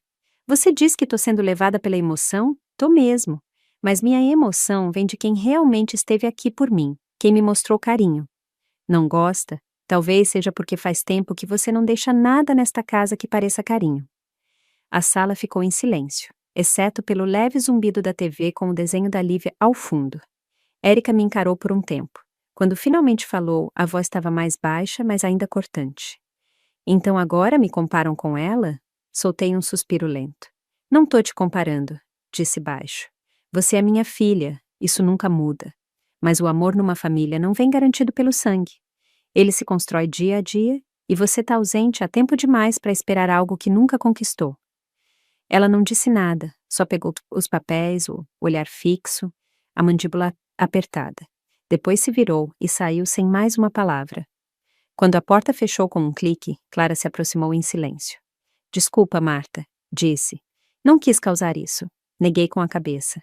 [SPEAKER 1] Você diz que tô sendo levada pela emoção? Tô mesmo. Mas minha emoção vem de quem realmente esteve aqui por mim, quem me mostrou carinho. Não gosta? Talvez seja porque faz tempo que você não deixa nada nesta casa que pareça carinho. A sala ficou em silêncio, exceto pelo leve zumbido da TV com o desenho da Lívia ao fundo. Érica me encarou por um tempo. Quando finalmente falou, a voz estava mais baixa, mas ainda cortante. "Então agora me comparam com ela?" Soltei um suspiro lento. "Não tô te comparando", disse baixo. "Você é minha filha, isso nunca muda. Mas o amor numa família não vem garantido pelo sangue. Ele se constrói dia a dia, e você tá ausente há tempo demais para esperar algo que nunca conquistou." Ela não disse nada, só pegou os papéis, o olhar fixo, a mandíbula apertada. Depois se virou e saiu sem mais uma palavra. Quando a porta fechou com um clique, Clara se aproximou em silêncio. "Desculpa, Marta", disse. "Não quis causar isso." Neguei com a cabeça.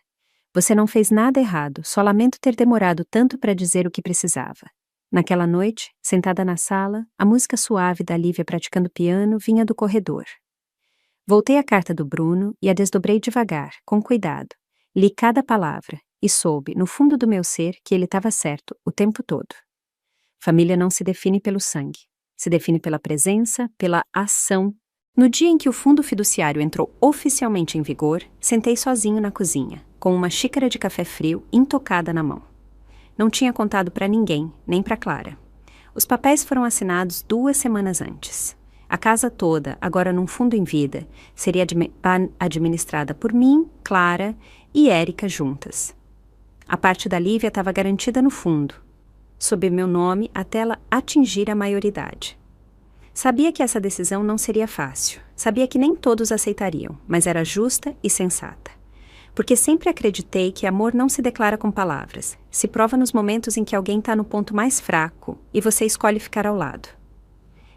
[SPEAKER 1] "Você não fez nada errado, só lamento ter demorado tanto para dizer o que precisava." Naquela noite, sentada na sala, a música suave da Lívia praticando piano vinha do corredor. Voltei à carta do Bruno e a desdobrei devagar, com cuidado. Li cada palavra e soube, no fundo do meu ser, que ele estava certo o tempo todo. Família não se define pelo sangue. Se define pela presença, pela ação. No dia em que o fundo fiduciário entrou oficialmente em vigor, sentei sozinho na cozinha, com uma xícara de café frio intocada na mão. Não tinha contado para ninguém, nem para Clara. Os papéis foram assinados 2 semanas antes. A casa toda, agora num fundo em vida, seria administrada por mim, Clara e Érica juntas. A parte da Lívia estava garantida no fundo, sob meu nome até ela atingir a maioridade. Sabia que essa decisão não seria fácil. Sabia que nem todos aceitariam, mas era justa e sensata. Porque sempre acreditei que amor não se declara com palavras. Se prova nos momentos em que alguém está no ponto mais fraco e você escolhe ficar ao lado.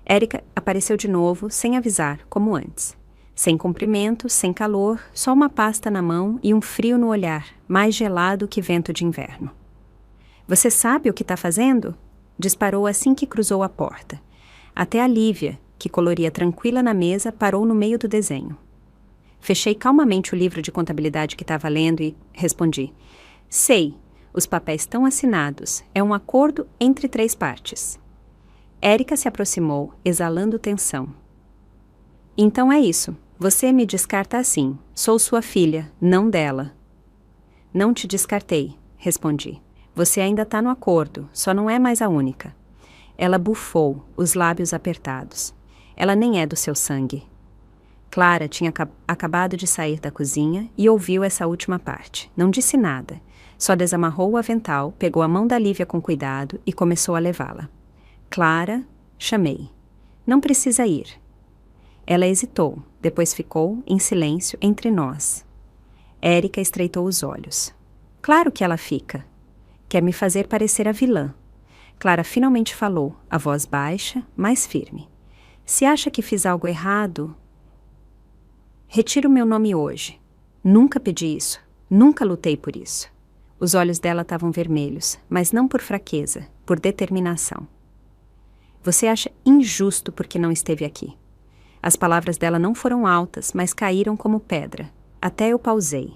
[SPEAKER 1] Érica apareceu de novo, sem avisar, como antes. Sem cumprimento, sem calor, só uma pasta na mão e um frio no olhar, mais gelado que vento de inverno. "Você sabe o que está fazendo?" Disparou assim que cruzou a porta. Até a Lívia, que coloria tranquila na mesa, parou no meio do desenho. Fechei calmamente o livro de contabilidade que estava lendo e respondi: "Sei, os papéis estão assinados, é um acordo entre 3 partes." Érica se aproximou, exalando tensão. "Então é isso, você me descarta assim, sou sua filha, não dela." "Não te descartei", respondi. "Você ainda está no acordo, só não é mais a única." Ela bufou, os lábios apertados. "Ela nem é do seu sangue." Clara tinha acabado de sair da cozinha e ouviu essa última parte. Não disse nada. Só desamarrou o avental, pegou a mão da Lívia com cuidado e começou a levá-la. "Clara", chamei. "Não precisa ir." Ela hesitou, depois ficou, em silêncio, entre nós. Érica estreitou os olhos. "Claro que ela fica. Quer me fazer parecer a vilã." Clara finalmente falou, a voz baixa, mais firme. "Se acha que fiz algo errado, retiro meu nome hoje. Nunca pedi isso. Nunca lutei por isso." Os olhos dela estavam vermelhos, mas não por fraqueza, por determinação. Você acha injusto porque não esteve aqui. As palavras dela não foram altas, mas caíram como pedra. Até eu pausei.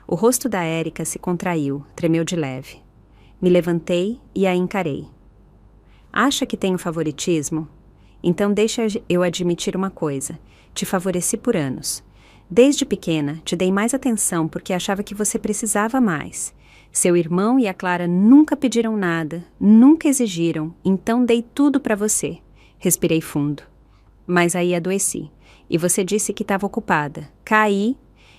[SPEAKER 1] O rosto da Érica se contraiu, tremeu de leve. Me levantei e a encarei. Acha que tenho favoritismo? Então deixa eu admitir uma coisa. Te favoreci por anos. Desde pequena, te dei mais atenção porque achava que você precisava mais. Seu irmão e a Clara nunca pediram nada, nunca exigiram, então dei tudo para você. Respirei fundo. Mas aí adoeci. E você disse que estava ocupada. Caí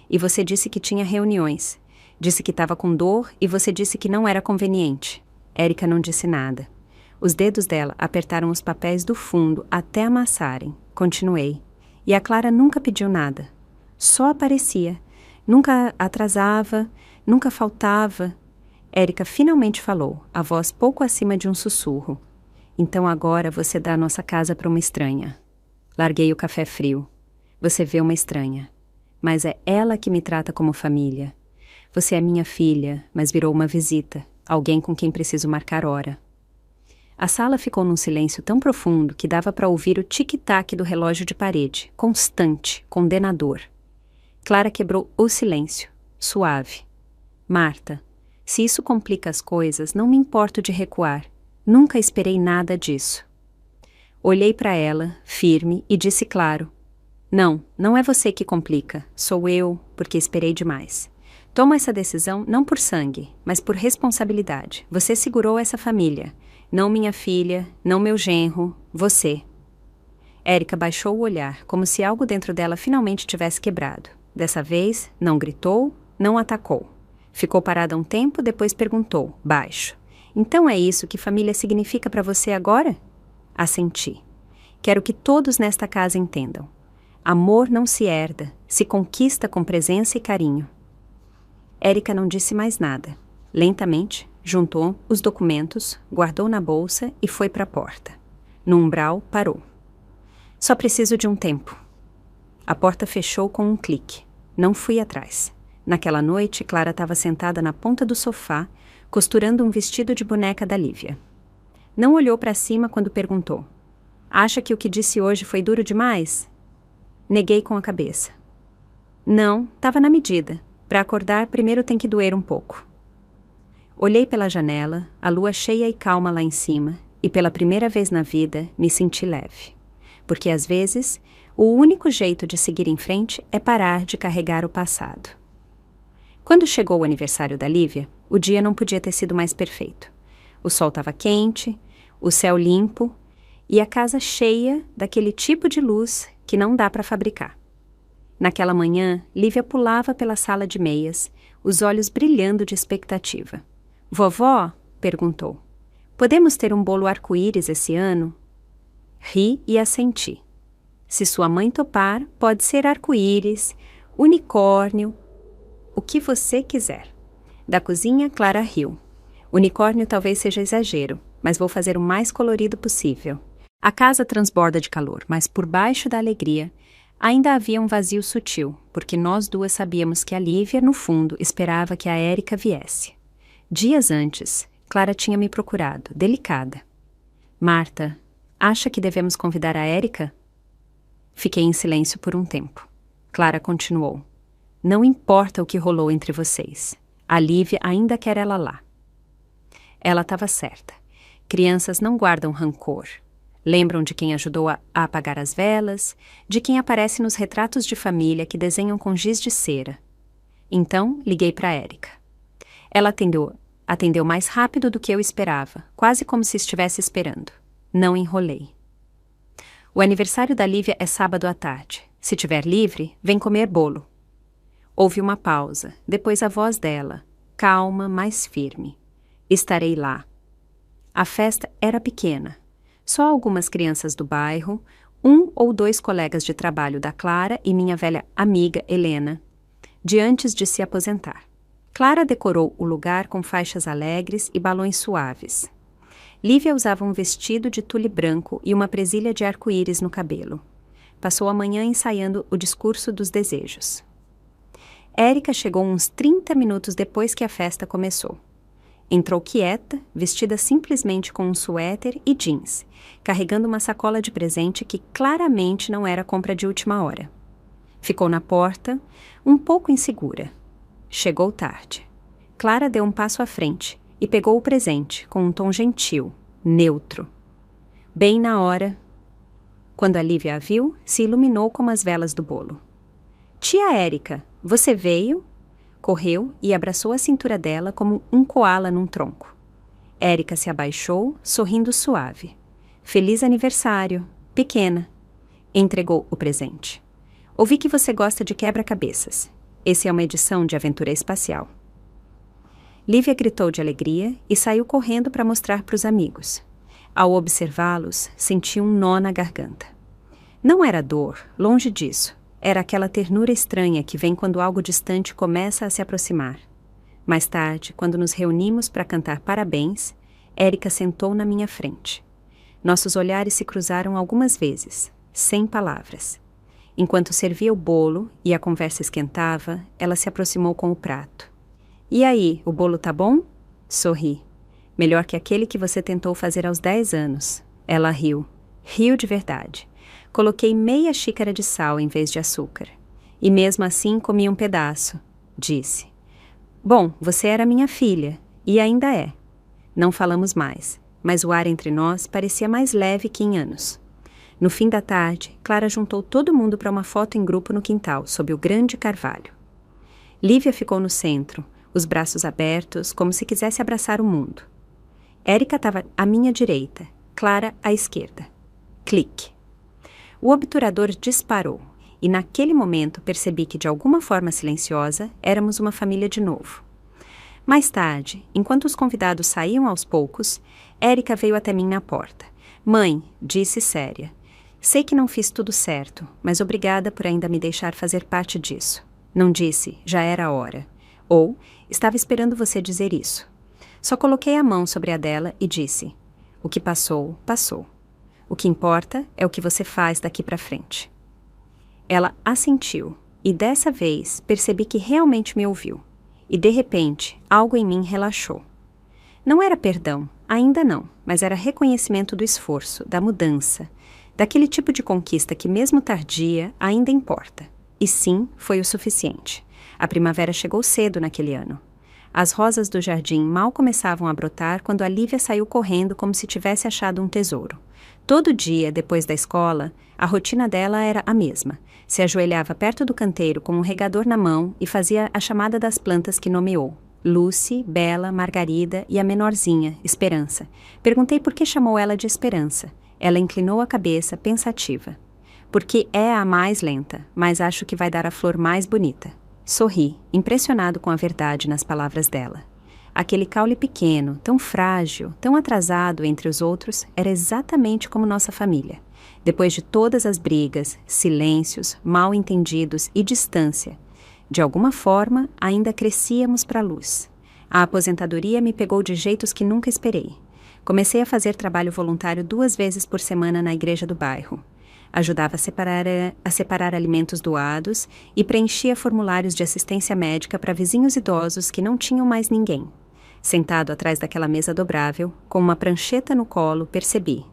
[SPEAKER 1] e você disse que tinha reuniões. Disse que estava com dor e você disse que não era conveniente. Érica não disse nada. Os dedos dela apertaram os papéis do fundo até amassarem. Continuei. E a Clara nunca pediu nada. Só aparecia. Nunca atrasava, nunca faltava. Érica finalmente falou, a voz pouco acima de um sussurro. Então agora você dá a nossa casa para uma estranha. Larguei o café frio. Você vê uma estranha. Mas é ela que me trata como família. Você é minha filha, mas virou uma visita. Alguém com quem preciso marcar hora. A sala ficou num silêncio tão profundo que dava para ouvir o tic-tac do relógio de parede, constante, condenador. Clara quebrou o silêncio, suave. Marta, se isso complica as coisas, não me importo de recuar. Nunca esperei nada disso. Olhei para ela, firme, e disse claro. Não é você que complica. Sou eu, porque esperei demais. Tomo essa decisão não por sangue, mas por responsabilidade. Você segurou essa família. Não minha filha, não meu genro, você. Érica baixou o olhar, como se algo dentro dela finalmente tivesse quebrado. Dessa vez, não gritou, não atacou. Ficou parada um tempo, depois perguntou, baixo. Então é isso que família significa para você agora? Assenti. Quero que todos nesta casa entendam. Amor não se herda, se conquista com presença e carinho. Érica não disse mais nada. Lentamente, juntou os documentos, guardou na bolsa e foi para a porta. No umbral, parou. Só preciso de um tempo. A porta fechou com um clique. Não fui atrás. Naquela noite, Clara estava sentada na ponta do sofá, costurando um vestido de boneca da Lívia. Não olhou para cima quando perguntou. Acha que o que disse hoje foi duro demais? Neguei com a cabeça. Não, estava na medida. Para acordar, primeiro tem que doer um pouco. Olhei pela janela, a lua cheia e calma lá em cima, e pela primeira vez na vida me senti leve. Porque às vezes, o único jeito de seguir em frente é parar de carregar o passado. Quando chegou o aniversário da Lívia, o dia não podia ter sido mais perfeito. O sol estava quente, o céu limpo e a casa cheia daquele tipo de luz que não dá para fabricar. Naquela manhã, Lívia pulava pela sala de meias, os olhos brilhando de expectativa. Vovó? Perguntou. Podemos ter um bolo arco-íris esse ano? Ri e assenti. Se sua mãe topar, pode ser arco-íris, unicórnio, o que você quiser. Da cozinha, Clara riu. Unicórnio talvez seja exagero, mas vou fazer o mais colorido possível. A casa transborda de calor, mas por baixo da alegria, ainda havia um vazio sutil, porque nós duas sabíamos que a Lívia, no fundo, esperava que a Érica viesse. Dias antes, Clara tinha me procurado, delicada. Marta, acha que devemos convidar a Érica? Fiquei em silêncio por um tempo. Clara continuou. Não importa o que rolou entre vocês. A Lívia ainda quer ela lá. Ela estava certa. Crianças não guardam rancor. Lembram de quem ajudou a apagar as velas, de quem aparece nos retratos de família que desenham com giz de cera. Então, liguei para Érica. Ela atendeu mais rápido do que eu esperava, quase como se estivesse esperando. Não enrolei. O aniversário da Lívia é sábado à tarde. Se tiver livre, vem comer bolo. Houve uma pausa, depois a voz dela, calma, mais firme. Estarei lá. A festa era pequena. Só algumas crianças do bairro, 1 ou 2 colegas de trabalho da Clara e minha velha amiga Helena, de antes de se aposentar. Clara decorou o lugar com faixas alegres e balões suaves. Lívia usava um vestido de tule branco e uma presilha de arco-íris no cabelo. Passou a manhã ensaiando o discurso dos desejos. Érica chegou uns 30 minutos depois que a festa começou. Entrou quieta, vestida simplesmente com um suéter e jeans, carregando uma sacola de presente que claramente não era compra de última hora. Ficou na porta, um pouco insegura. Chegou tarde. Clara deu um passo à frente e pegou o presente com um tom gentil, neutro. Bem na hora, quando a Lívia a viu, se iluminou como as velas do bolo. Tia Érica, você veio? Correu e abraçou a cintura dela como um coala num tronco. Érica se abaixou, sorrindo suave. Feliz aniversário, pequena. Entregou o presente. Ouvi que você gosta de quebra-cabeças. Esse é uma edição de Aventura Espacial. Lívia gritou de alegria e saiu correndo para mostrar para os amigos. Ao observá-los, senti um nó na garganta. Não era dor, longe disso. Era aquela ternura estranha que vem quando algo distante começa a se aproximar. Mais tarde, quando nos reunimos para cantar parabéns, Érica sentou na minha frente. Nossos olhares se cruzaram algumas vezes, sem palavras. Enquanto servia o bolo e a conversa esquentava, ela se aproximou com o prato. E aí, o bolo tá bom? Sorri. Melhor que aquele que você tentou fazer aos 10 anos. Ela riu. Riu de verdade. Coloquei meia xícara de sal em vez de açúcar. E mesmo assim comi um pedaço, disse. Bom, você era minha filha, e ainda é. Não falamos mais, mas o ar entre nós parecia mais leve que em anos. No fim da tarde, Clara juntou todo mundo para uma foto em grupo no quintal, sob o grande carvalho. Lívia ficou no centro, os braços abertos, como se quisesse abraçar o mundo. Érica estava à minha direita, Clara à esquerda. Clique. O obturador disparou, e naquele momento percebi que, de alguma forma silenciosa, éramos uma família de novo. Mais tarde, enquanto os convidados saíam aos poucos, Érica veio até mim na porta. Mãe, disse séria, sei que não fiz tudo certo, mas obrigada por ainda me deixar fazer parte disso. Não disse, já era a hora. Ou, estava esperando você dizer isso. Só coloquei a mão sobre a dela e disse, o que passou, passou. O que importa é o que você faz daqui para frente. Ela assentiu, e dessa vez percebi que realmente me ouviu. E de repente, algo em mim relaxou. Não era perdão, ainda não, mas era reconhecimento do esforço, da mudança, daquele tipo de conquista que, mesmo tardia, ainda importa. E sim, foi o suficiente. A primavera chegou cedo naquele ano. As rosas do jardim mal começavam a brotar quando a Lívia saiu correndo como se tivesse achado um tesouro. Todo dia, depois da escola, a rotina dela era a mesma. Se ajoelhava perto do canteiro com um regador na mão e fazia a chamada das plantas que nomeou. Lucy, Bela, Margarida e a menorzinha, Esperança. Perguntei por que chamou ela de Esperança. Ela inclinou a cabeça, pensativa. Porque é a mais lenta, mas acho que vai dar a flor mais bonita. Sorri, impressionado com a verdade nas palavras dela. Aquele caule pequeno, tão frágil, tão atrasado entre os outros, era exatamente como nossa família. Depois de todas as brigas, silêncios, mal-entendidos e distância, de alguma forma, ainda crescíamos para a luz. A aposentadoria me pegou de jeitos que nunca esperei. Comecei a fazer trabalho voluntário 2 vezes por semana na igreja do bairro. Ajudava a separar alimentos doados e preenchia formulários de assistência médica para vizinhos idosos que não tinham mais ninguém. Sentado atrás daquela mesa dobrável, com uma prancheta no colo, percebi.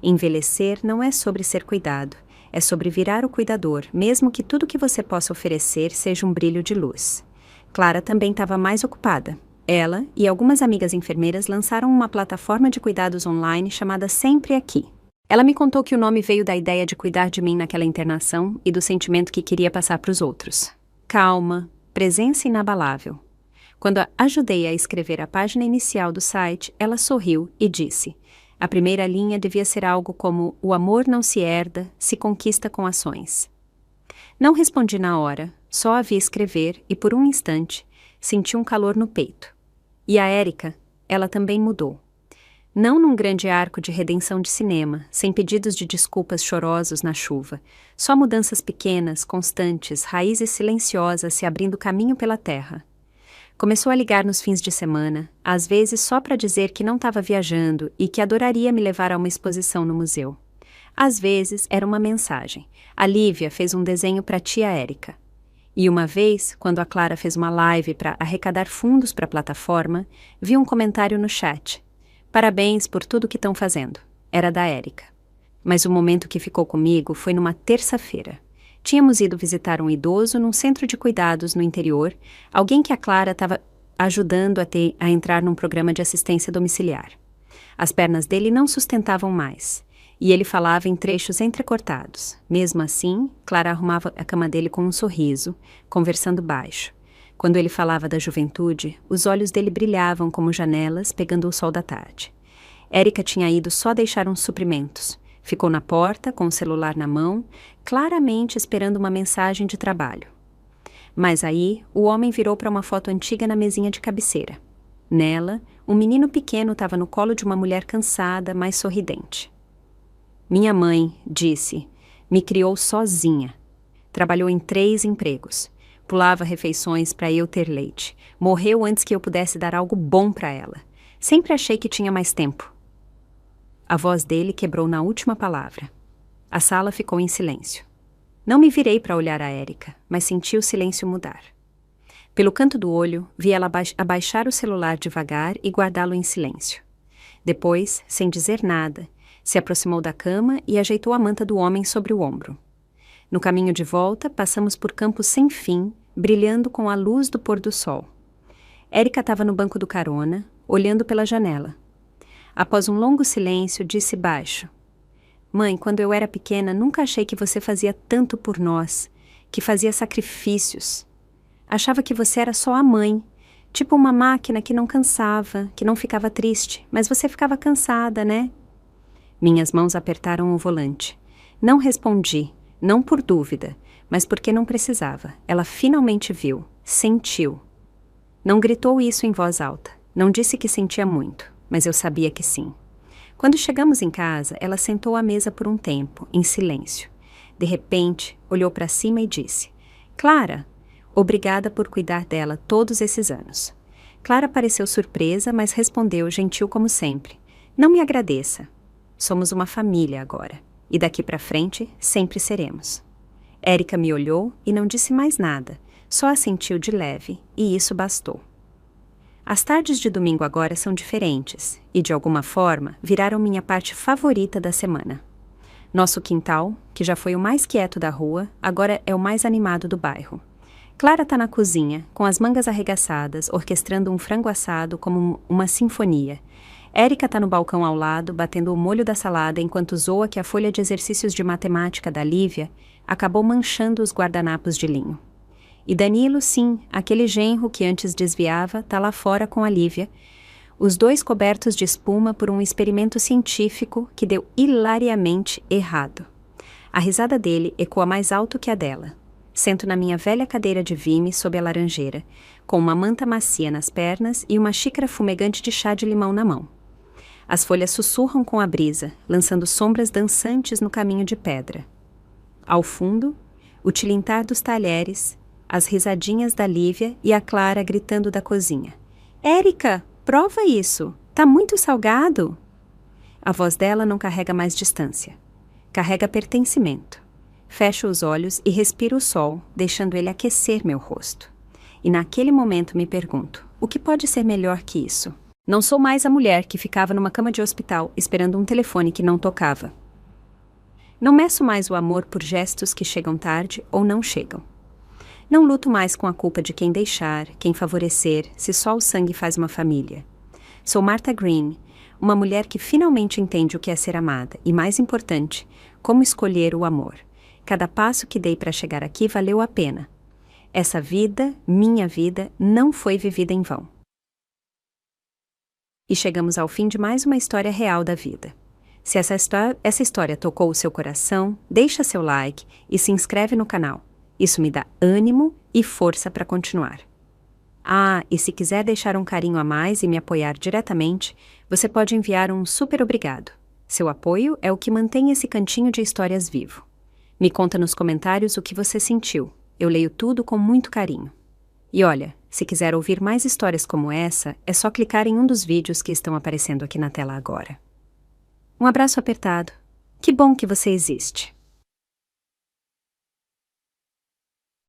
[SPEAKER 1] Envelhecer não é sobre ser cuidado, é sobre virar o cuidador, mesmo que tudo que você possa oferecer seja um brilho de luz. Clara também estava mais ocupada. Ela e algumas amigas enfermeiras lançaram uma plataforma de cuidados online chamada Sempre Aqui. Ela me contou que o nome veio da ideia de cuidar de mim naquela internação e do sentimento que queria passar para os outros. Calma, presença inabalável. Quando a ajudei a escrever a página inicial do site, ela sorriu e disse: a primeira linha devia ser algo como o amor não se herda, se conquista com ações. Não respondi na hora, só a vi escrever e por um instante senti um calor no peito. E a Érica, ela também mudou. Não num grande arco de redenção de cinema, sem pedidos de desculpas chorosos na chuva, só mudanças pequenas, constantes, raízes silenciosas se abrindo caminho pela terra. Começou a ligar nos fins de semana, às vezes só para dizer que não estava viajando e que adoraria me levar a uma exposição no museu. Às vezes era uma mensagem. A Lívia fez um desenho para a tia Érica. E uma vez, quando a Clara fez uma live para arrecadar fundos para a plataforma, vi um comentário no chat. Parabéns por tudo que estão fazendo. Era da Érica. Mas o momento que ficou comigo foi numa terça-feira. Tínhamos ido visitar um idoso num centro de cuidados no interior, alguém que a Clara estava ajudando a entrar num programa de assistência domiciliar. As pernas dele não sustentavam mais, e ele falava em trechos entrecortados. Mesmo assim, Clara arrumava a cama dele com um sorriso, conversando baixo. Quando ele falava da juventude, os olhos dele brilhavam como janelas pegando o sol da tarde. Érica tinha ido só deixar uns suprimentos. Ficou na porta, com o celular na mão, claramente esperando uma mensagem de trabalho. Mas aí, o homem virou para uma foto antiga na mesinha de cabeceira. Nela, um menino pequeno estava no colo de uma mulher cansada, mas sorridente. Minha mãe, disse, me criou sozinha. Trabalhou em 3 empregos. Pulava refeições para eu ter leite. Morreu antes que eu pudesse dar algo bom para ela. Sempre achei que tinha mais tempo. A voz dele quebrou na última palavra. A sala ficou em silêncio. Não me virei para olhar a Érica, mas senti o silêncio mudar. Pelo canto do olho, vi ela abaixar o celular devagar e guardá-lo em silêncio. Depois, sem dizer nada, se aproximou da cama e ajeitou a manta do homem sobre o ombro. No caminho de volta, passamos por campos sem fim, brilhando com a luz do pôr do sol. Érica estava no banco do carona, olhando pela janela. Após um longo silêncio, disse baixo: Mãe, quando eu era pequena, nunca achei que você fazia tanto por nós, que fazia sacrifícios. Achava que você era só a mãe, tipo uma máquina que não cansava, que não ficava triste, mas você ficava cansada, né? Minhas mãos apertaram o volante. Não respondi, não por dúvida, mas porque não precisava. Ela finalmente viu, sentiu. Não gritou isso em voz alta, não disse que sentia muito, mas eu sabia que sim. Quando chegamos em casa, ela sentou à mesa por um tempo, em silêncio. De repente, olhou para cima e disse: Clara, obrigada por cuidar dela todos esses anos. Clara pareceu surpresa, mas respondeu, gentil como sempre: Não me agradeça. Somos uma família agora, e daqui para frente sempre seremos. Érica me olhou e não disse mais nada, só assentiu de leve, e isso bastou. As tardes de domingo agora são diferentes e, de alguma forma, viraram minha parte favorita da semana. Nosso quintal, que já foi o mais quieto da rua, agora é o mais animado do bairro. Clara está na cozinha, com as mangas arregaçadas, orquestrando um frango assado como uma sinfonia. Érica está no balcão ao lado, batendo o molho da salada enquanto zoa que a folha de exercícios de matemática da Lívia acabou manchando os guardanapos de linho. E Danilo, sim, aquele genro que antes desviava, está lá fora com a Lívia, os dois cobertos de espuma por um experimento científico que deu hilariamente errado. A risada dele ecoa mais alto que a dela. Sento na minha velha cadeira de vime sob a laranjeira, com uma manta macia nas pernas e uma xícara fumegante de chá de limão na mão. As folhas sussurram com a brisa, lançando sombras dançantes no caminho de pedra. Ao fundo, o tilintar dos talheres, as risadinhas da Lívia e a Clara gritando da cozinha. Érica, prova isso! Tá muito salgado! A voz dela não carrega mais distância. Carrega pertencimento. Fecho os olhos e respiro o sol, deixando ele aquecer meu rosto. E naquele momento me pergunto, o que pode ser melhor que isso? Não sou mais a mulher que ficava numa cama de hospital esperando um telefone que não tocava. Não meço mais o amor por gestos que chegam tarde ou não chegam. Não luto mais com a culpa de quem deixar, quem favorecer, se só o sangue faz uma família. Sou Martha Green, uma mulher que finalmente entende o que é ser amada e, mais importante, como escolher o amor. Cada passo que dei para chegar aqui valeu a pena. Essa vida, minha vida, não foi vivida em vão. E chegamos ao fim de mais uma história real da vida. Se essa história tocou o seu coração, deixa seu like e se inscreve no canal. Isso me dá ânimo e força para continuar. Ah, e se quiser deixar um carinho a mais e me apoiar diretamente, você pode enviar um super obrigado. Seu apoio é o que mantém esse cantinho de histórias vivo. Me conta nos comentários o que você sentiu. Eu leio tudo com muito carinho. E olha, se quiser ouvir mais histórias como essa, é só clicar em um dos vídeos que estão aparecendo aqui na tela agora. Um abraço apertado. Que bom que você existe.